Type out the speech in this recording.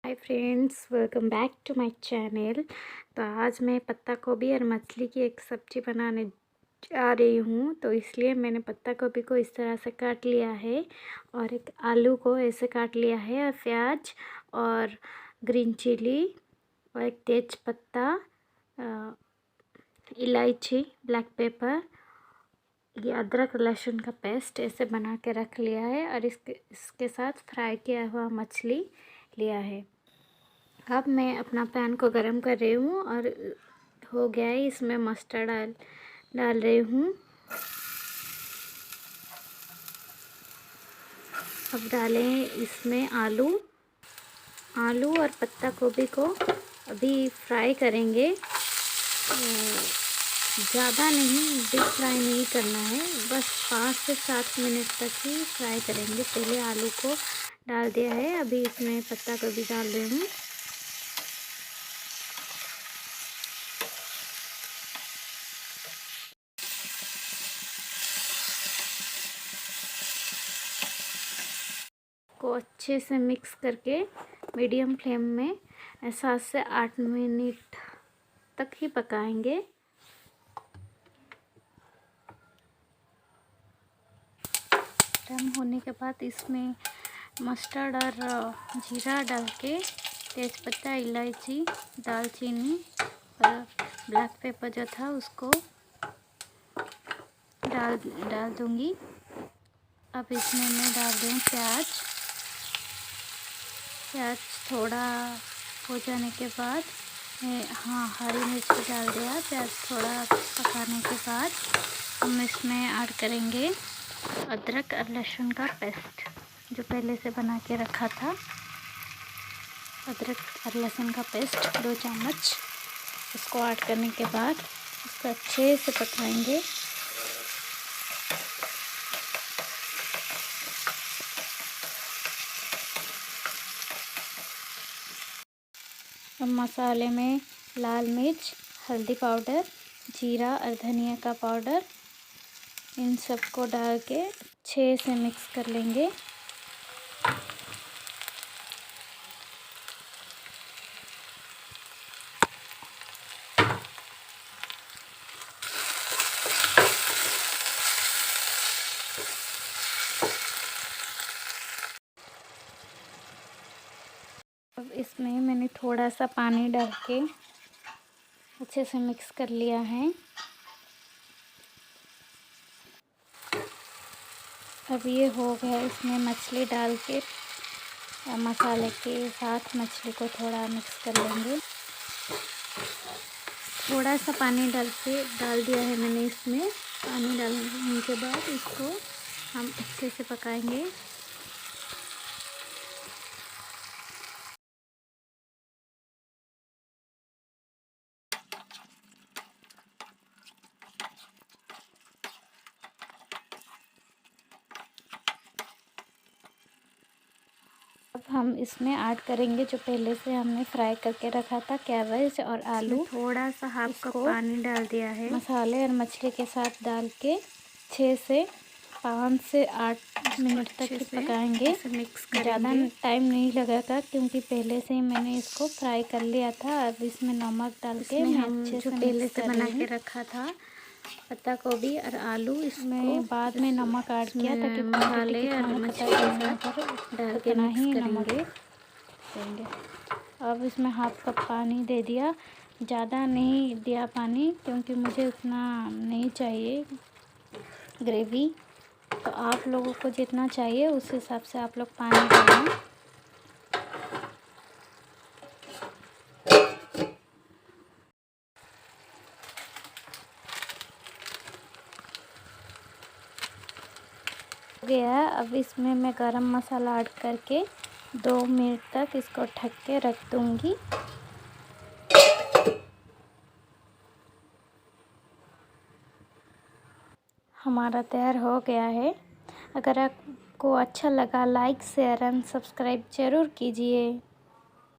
Hi friends, welcome back to my channel. तो आज मैं पत्ता गोभी और मछली की एक सब्ज़ी बनाने जा रही हूँ। तो इसलिए मैंने पत्ता गोभी को इस तरह से काट लिया है और एक आलू को ऐसे काट लिया है और प्याज और ग्रीन चिली और एक तेज पत्ता, इलायची, ब्लैक पेपर, ये अदरक लहसुन का पेस्ट ऐसे बना के रख लिया है और इसके साथ फ्राई किया हुआ मछली लिया है। अब मैं अपना पैन को गरम कर रही हूँ और हो गया है, इसमें मस्टर्ड डाल रही हूँ। अब डालें इसमें आलू और पत्ता गोभी को अभी फ्राई करेंगे। ज़्यादा नहीं, डीप फ्राई नहीं करना है, बस 5 से 7 मिनट तक ही फ्राई करेंगे। पहले आलू को डाल दिया है, अभी इसमें पत्ता गोभी डाल रही हूँ। को अच्छे से मिक्स करके मीडियम फ्लेम में 7 से 8 मिनट तक ही पकाएंगे। गर्म होने के बाद इसमें मस्टर्ड और जीरा डाल के, तेज़पत्ता, इलायची, दालचीनी और ब्लैक पेपर जो था उसको डाल दूँगी। अब इसमें मैं डाल दूँ प्याज थोड़ा हो जाने के बाद हरी मिर्च भी डाल दिया। प्याज थोड़ा पकाने के बाद हम इसमें ऐड करेंगे अदरक और लहसुन का पेस्ट जो पहले से बना के रखा था। अदरक और लहसुन का पेस्ट 2 चम्मच, इसको ऐड करने के बाद इसको अच्छे से पकाएंगे। मसाले में लाल मिर्च, हल्दी पाउडर, जीरा और धनिया का पाउडर, इन सबको डाल के अच्छे से मिक्स कर लेंगे। अब इसमें मैंने थोड़ा सा पानी डाल के अच्छे से मिक्स कर लिया है। अब ये हो गया, इसमें मछली डाल के मसाले के साथ मछली को थोड़ा मिक्स कर लेंगे। थोड़ा सा पानी डाल दिया है मैंने इसमें। पानी डालने के बाद इसको हम अच्छे से पकाएंगे। अब हम इसमें ऐड करेंगे जो पहले से हमने फ्राई करके रखा था कैबेज और आलू। थोड़ा सा हाफ कप पानी डाल दिया है। मसाले और मछली के साथ डाल के 6 से 5 से 8 मिनट तक ही पकाएंगे। मिक्स करेंगे। ज़्यादा टाइम नहीं लगेगा क्योंकि पहले से ही मैंने इसको फ्राई कर लिया था। अब इसमें नमक डाल के हम अच्छे से पहले से बना के रखा था पत्ता गोभी और आलू, इसमें बाद में नमक ऐड किया ताकि मसाले और मछली के साथ डाल के ही नमक देंगे। अब इसमें हाफ कप पानी दे दिया, ज़्यादा नहीं दिया पानी क्योंकि मुझे उतना नहीं चाहिए ग्रेवी। तो आप लोगों को जितना चाहिए उस हिसाब से आप लोग पानी डालें। गया। अब इसमें मैं गरम मसाला ऐड करके 2 मिनट तक इसको ढक के रख दूँगी। हमारा तैयार हो गया है। अगर आपको अच्छा लगा, लाइक, शेयर एंड सब्सक्राइब ज़रूर कीजिए।